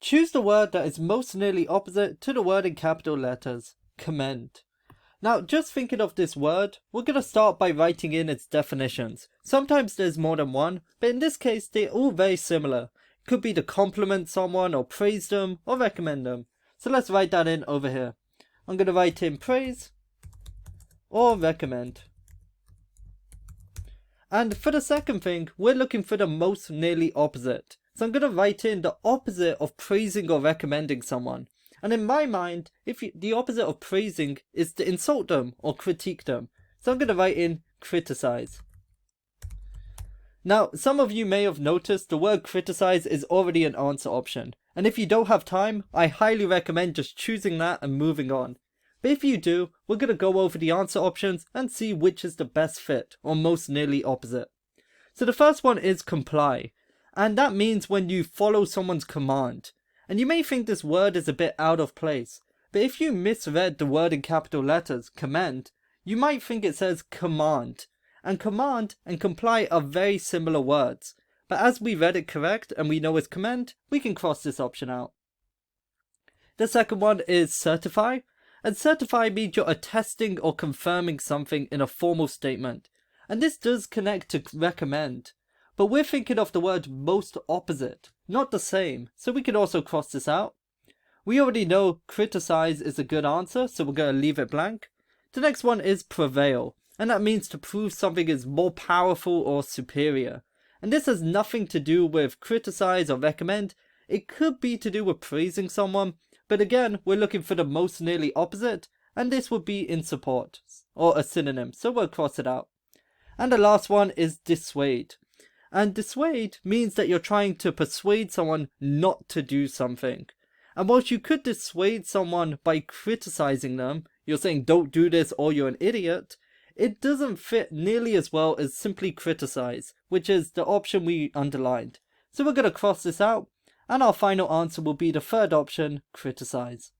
Choose the word that is most nearly opposite to the word in capital letters, commend. Now, just thinking of this word, we're going to start by writing in its definitions. Sometimes there's more than one, but in this case, they're all very similar. It could be to compliment someone, or praise them, or recommend them. So let's write that in over here. I'm going to write in praise, or recommend. And for the second thing, we're looking for the most nearly opposite. So I'm going to write in the opposite of praising or recommending someone. And in my mind, the opposite of praising is to insult them or critique them. So I'm going to write in criticize. Now, some of you may have noticed the word criticize is already an answer option. And if you don't have time, I highly recommend just choosing that and moving on. But if you do, we're going to go over the answer options and see which is the best fit or most nearly opposite. So the first one is comply. And that means when you follow someone's command. And you may think this word is a bit out of place, but if you misread the word in capital letters, commend, you might think it says command. And command and comply are very similar words, but as we read it correct and we know it's commend, we can cross this option out. The second one is certify, and certify means you're attesting or confirming something in a formal statement. And this does connect to recommend. But we're thinking of the word most opposite, not the same, so we can also cross this out. We already know criticize is a good answer, so we're going to leave it blank. The next one is prevail, and that means to prove something is more powerful or superior. And this has nothing to do with criticize or recommend. It could be to do with praising someone, but again, we're looking for the most nearly opposite, and this would be in support, or a synonym, so we'll cross it out. And the last one is dissuade. And dissuade means that you're trying to persuade someone not to do something. And whilst you could dissuade someone by criticizing them, you're saying don't do this or you're an idiot, it doesn't fit nearly as well as simply criticize, which is the option we underlined. So we're going to cross this out, and our final answer will be the third option, criticize.